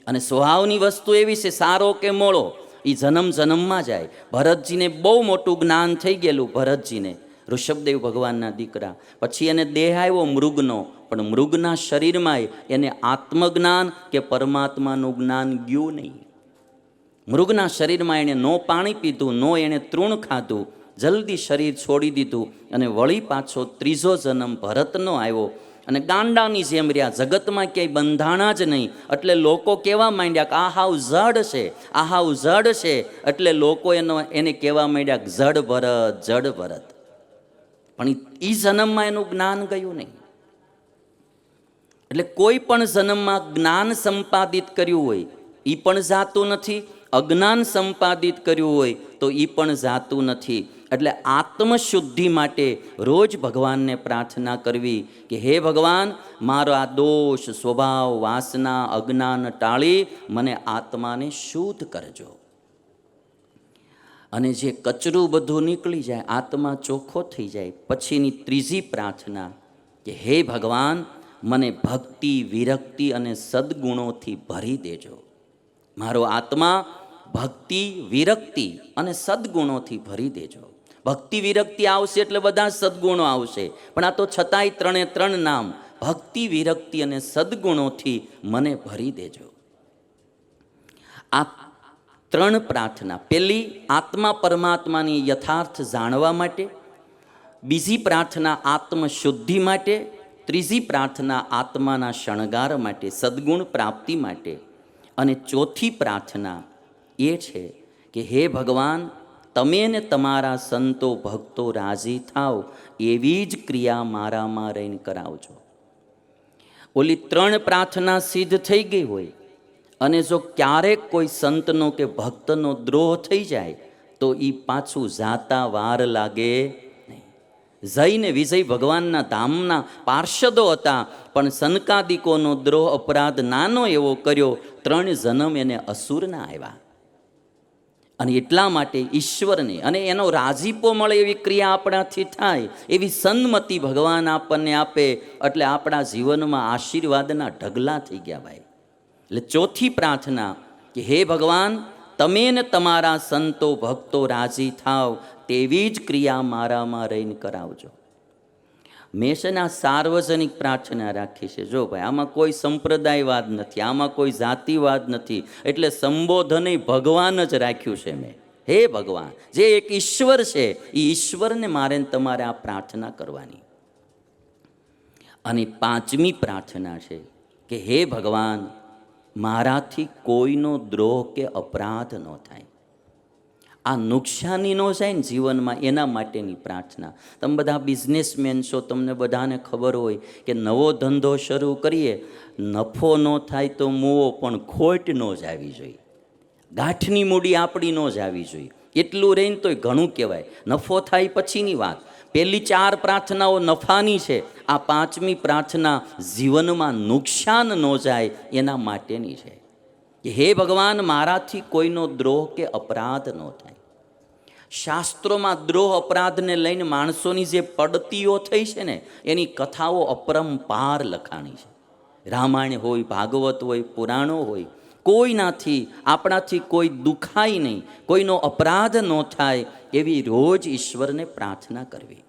અને સ્વભાવની વસ્તુ એવી છે, સારો કે મોળો એ જન્મ જન્મમાં જાય. ભરતજીને બહુ મોટું જ્ઞાન થઈ ગયેલું. ભરતજીને ઋષભદેવ ભગવાનના દીકરા, પછી એને દેહ આવ્યો મૃગનો, પણ મૃગના શરીરમાં એને આત્મજ્ઞાન કે પરમાત્માનું જ્ઞાન ગયું નહીં. મૃગના શરીરમાં એણે નો પાણી પીધું, નો એણે તૃણ ખાધું, જલ્દી શરીર છોડી દીધું અને વળી પાછો ત્રીજો જન્મ ભરતનો આવ્યો. અને ગાંડાની જેમ રહ્યા, જગતમાં ક્યાંય બંધાણા જ નહીં. એટલે લોકો કહેવા માંડ્યા કે આ હાવ જડ છે, આ હાવ જડ છે. એટલે લોકો એને કહેવા માંડ્યા જડ ભરત, જડ ભરત. પણ એ જન્મમાં એનું જ્ઞાન ગયું નહીં. એટલે કોઈ પણ જન્મમાં જ્ઞાન સંપાદિત કર્યું હોય એ પણ જાતું નથી, અજ્ઞાન સંપાદિત કર્યું હોય તો એ પણ જાતું નથી. એટલે આત્મશુદ્ધિ માટે રોજ ભગવાનને પ્રાર્થના કરવી કે હે ભગવાન, મારો આ દોષ, સ્વભાવ, વાસના, અજ્ઞાન ટાળી મને આત્માને શુદ્ધ કરજો. અને જે કચરું બધું નીકળી જાય, આત્મા ચોખ્ખો થઈ જાય. પછીની ત્રીજી પ્રાર્થના કે હે ભગવાન, મને ભક્તિ, વિરક્તિ અને સદગુણોથી ભરી દેજો. મારો આત્મા ભક્તિ, વિરક્તિ અને સદગુણોથી ભરી દેજો. ભક્તિ વિરક્તિ આવશે એટલે બધા સદગુણો આવશે, પણ આ તો છતાંય ત્રણે ત્રણ નામ ભક્તિ, વિરક્તિ અને સદગુણોથી મને ભરી દેજો. આ ત્રણ પ્રાર્થના, પહેલી આત્મા પરમાત્માની યથાર્થ જાણવા માટે, બીજી પ્રાર્થના આત્મશુદ્ધિ માટે, ત્રીજી પ્રાર્થના આત્માના શણગાર માટે, સદગુણ પ્રાપ્તિ માટે, અને ચોથી પ્રાર્થના એ છે કે હે ભગવાન, તમે ને તમારા સંતો ભક્તો રાજી થાવ એવી જ ક્રિયા મારામાં રહીને કરાવજો. ઓલી ત્રણ પ્રાર્થના સિદ્ધ થઈ ગઈ હોય અને જો ક્યારેક કોઈ સંતનો કે ભક્તનો દ્રોહ થઈ જાય તો એ પાછું જાતા વાર લાગે નહીં. જઈને વિજય ભગવાનના ધામના પાર્ષદો હતા, પણ સનકાદિકોનો દ્રોહ અપરાધ નાનો એવો કર્યો, 3 જન્મ એને અસુરના આવ્યા. અને એટલા માટે ઈશ્વરને અને એનો રાજીપો મળે એવી ક્રિયા આપણાથી થાય, એવી સન્મતિ ભગવાન આપણને આપે, એટલે આપણા જીવનમાં આશીર્વાદના ઢગલા થઈ ગયા ભાઈ. એટલે ચોથી પ્રાર્થના કે હે ભગવાન, તમે ને તમારા સંતો ભક્તો રાજી થાવ તેવી જ ક્રિયા મારામાં રહીને કરાવજો. મેં છે ને આ સાર્વજનિક પ્રાર્થના રાખી છે. જો ભાઈ, આમાં કોઈ સંપ્રદાયવાદ નથી, આમાં કોઈ જાતિવાદ નથી, એટલે સંબોધન ભગવાન જ રાખ્યું છે મેં. હે ભગવાન, જે એક ઈશ્વર છે એ ઈશ્વરને મારે તમારે આ પ્રાર્થના કરવાની. અને પાંચમી પ્રાર્થના છે કે હે ભગવાન, મારાથી કોઈનો દ્રોહ કે અપરાધ ન થાય, આ નુકસાની ન જાય ને જીવનમાં, એના માટેની પ્રાર્થના. તમે બધા બિઝનેસમેન છો, તમને બધાને ખબર હોય કે નવો ધંધો શરૂ કરીએ, નફો ન થાય તો મૂવો, પણ ખોટ ન જ આવી જોઈએ. ગાંઠની મૂડી આપણી ન જ આવી જોઈએ. એટલું રહીને તોય ઘણું કહેવાય. નફો થાય પછીની વાત. પહેલી 4 પ્રાર્થનાઓ નફાની છે, આ પાંચમી પ્રાર્થના જીવનમાં નુકસાન ન જાય એના માટેની છે કે હે ભગવાન, મારાથી કોઈનો દ્રોહ કે અપરાધ ન થાય. શાસ્ત્રોમાં દ્રોહ અપરાધને લઈને માણસોની જે પડતીઓ થઈ છે ને, એની કથાઓ અપરંપાર લખાણી છે. રામાયણ હોય, ભાગવત હોય, પુરાણો હોય, કોઈનાથી આપણાથી કોઈ દુખાય નહીં, કોઈનો અપરાધ ન થાય એવી રોજ ઈશ્વરને પ્રાર્થના કરવી.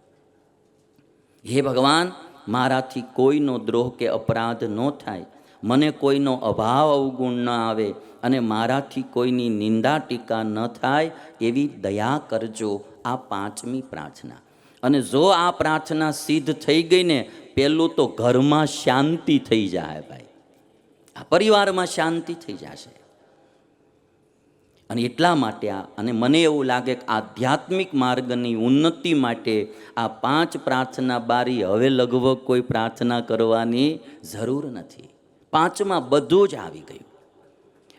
હે ભગવાન, મારાથી કોઈનો દ્રોહ કે અપરાધ ન થાય, મને કોઈનો અભાવ અવગુણ ન આવે અને મારાથી કોઈની નિંદા ટીકા ન થાય એવી દયા કરજો. આ પાંચમી પ્રાર્થના. અને જો આ પ્રાર્થના સિદ્ધ થઈ ગઈ ને, પહેલું તો ઘરમાં શાંતિ થઈ જાય ભાઈ, આ પરિવારમાં શાંતિ થઈ જશે. અને એટલા માટે અને મને એવું લાગે કે આધ્યાત્મિક માર્ગની ઉન્નતિ માટે આ 5 પ્રાર્થના બારી હવે લગભગ કોઈ પ્રાર્થના કરવાની જરૂર નથી. 5માં બધું જ આવી ગયું.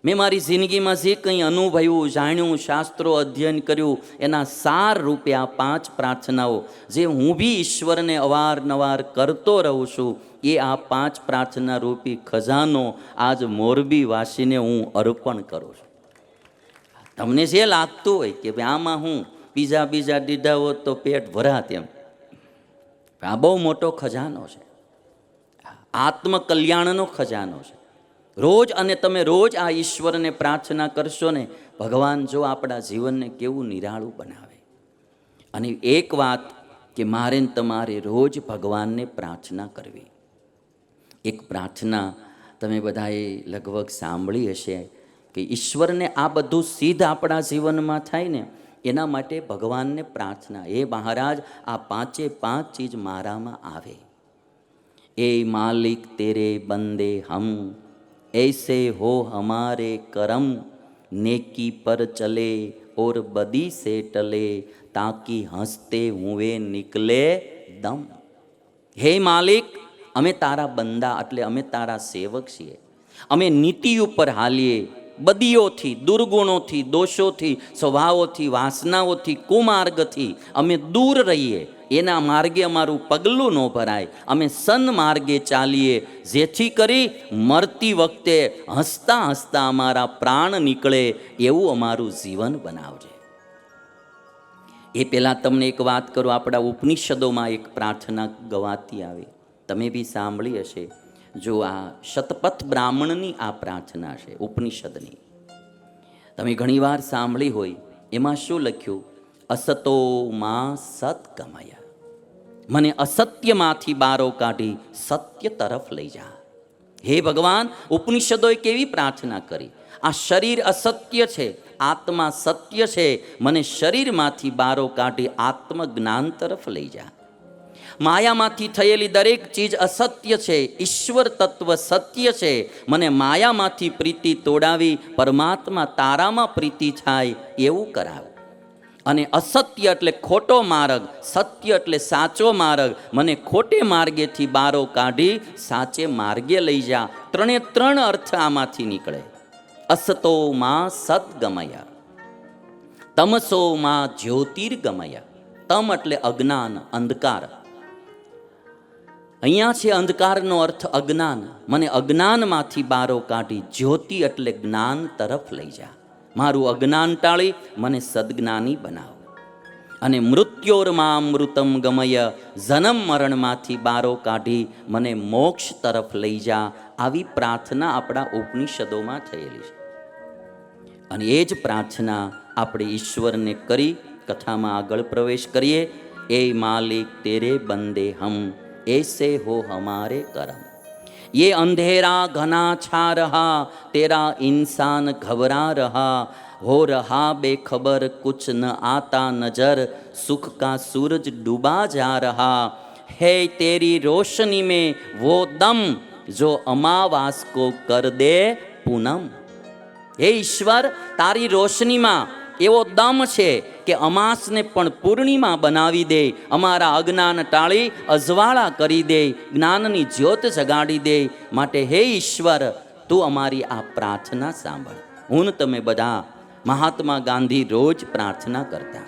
મેં મારી જિંદગીમાં જે કંઈ અનુભવ્યું, જાણ્યું, શાસ્ત્રો અધ્યયન કર્યું, એના સાર રૂપે આ 5 પ્રાર્થનાઓ જે હું બી ઈશ્વરને અવારનવાર કરતો રહું છું, એ આ 5 પ્રાર્થના રૂપી ખજાનો આજ મોરબી વાસીને હું અર્પણ કરું છું. તમને જે લાગતું હોય કે ભાઈ આમાં હું બીજા દીધા હોત તો પેટ ભરાત, એમ, આ બહુ મોટો ખજાનો છે, આત્મકલ્યાણનો ખજાનો છે. રોજ અને તમે રોજ આ ઈશ્વરને પ્રાર્થના કરશો ને, ભગવાન જો આપણા જીવનને કેવું નિરાળું બનાવે. અને એક વાત કે મારે ને તમારે રોજ ભગવાનને પ્રાર્થના કરવી. એક પ્રાર્થના તમે બધાએ લગભગ સાંભળી હશે કે ઈશ્વરને આ બધું સિદ્ધ આપણા જીવનમાં થાય ને એના માટે ભગવાનને પ્રાર્થના, હે મહારાજ આ પાંચે પાંચ ચીજ મારામાં આવે. એ માલિક તેરે બંદે હમ, ऐसे हो हमारे करम, नेकी पर चले और बदी से टले, ताकि हंसते हुए निकले दम. હે માલિક, અમે તારા બંદા એટલે અમે તારા સેવક છીએ. અમે નીતિ ઉપર હાલીએ, બદીઓથી, દુર્ગુણોથી, દોષોથી, સ્વભાવોથી, વાસનાઓથી, કુમાર્ગથી અમે દૂર રહીએ. એના માર્ગે અમારું પગલું ન ભરાય. અમે સન્માર્ગે ચાલીએ, જેથી કરી મરતી વખતે હસતા હસતા અમારા પ્રાણ નીકળે એવું અમારું જીવન બનાવજે. એ પહેલાં તમને એક વાત કરું, આપણા ઉપનિષદોમાં એક પ્રાર્થના ગવાતી આવી, તમે બી સાંભળી હશે. જો આ શતપથ બ્રાહ્મણની આ પ્રાર્થના છે ઉપનિષદની, તમે ઘણીવાર સાંભળી હોય. એમાં શું લખ્યું? અસતો માં સત ગમય, મને અસત્યમાંથી બારો કાઢી સત્ય તરફ લઈ જા. હે ભગવાન, ઉપનિષદોએ કેવી પ્રાર્થના કરી. આ શરીર અસત્ય છે, આત્મા સત્ય છે, મને શરીરમાંથી બારો કાઢી આત્મજ્ઞાન તરફ લઈ જા. માયામાંથી થયેલી દરેક ચીજ અસત્ય છે, ઈશ્વર તત્વ સત્ય છે, મને માયામાંથી પ્રીતિ તોડાવી પરમાત્મા તારામાં પ્રીતિ થાય એવું કરાવ. અને અસત્ય એટલે ખોટો માર્ગ, સત્ય એટલે સાચો માર્ગ, મને ખોટે માર્ગેથી બારો કાઢી સાચે માર્ગે લઈ જા. ત્રણે ત્રણ અર્થ આમાંથી નીકળે. અસતો માં સદગમય, તમસો માં જ્યોતિર્ગમય. તમ એટલે અજ્ઞાન, અંધકાર. અહીંયા છે અંધકારનો અર્થ અજ્ઞાન. મને અજ્ઞાનમાંથી બારો કાઢી જ્યોતિ એટલે જ્ઞાન તરફ લઈ જા. મારું અજ્ઞાન ટાળી મને સદજ્ઞાની બનાવ. અને મૃત્યોર્મામૃતમ ગમય, જન્મ મરણમાંથી બારો કાઢી મને મોક્ષ તરફ લઈ જા. આવી પ્રાર્થના આપણા ઉપનિષદોમાં થયેલી છે. અને એ જ પ્રાર્થના આપણે ઈશ્વરને કરી કથામાં આગળ પ્રવેશ કરીએ. એ માલિક તેરે બંદે હમ, ऐसे हो हमारे करम. ये अंधेरा घना छा रहा, तेरा इंसान घबरा रहा, हो रहा बेखबर कुछ न आता नजर, सुख का सूरज डूबा जा रहा, है तेरी रोशनी में वो दम, जो अमावास को कर दे पूनम. हे ईश्वर, तारी रोशनीમાં એવો દમ છે કે અમાસને પણ પૂર્ણિમા બનાવી દે, અમારા અજ્ઞાન ટાળી અજવાળા કરી દે, જ્ઞાનની જ્યોત જગાડી દે. માટે હે ઈશ્વર, તું અમારી આ પ્રાર્થના સાંભળ. હું તમે બધા મહાત્મા ગાંધી રોજ પ્રાર્થના કરતા.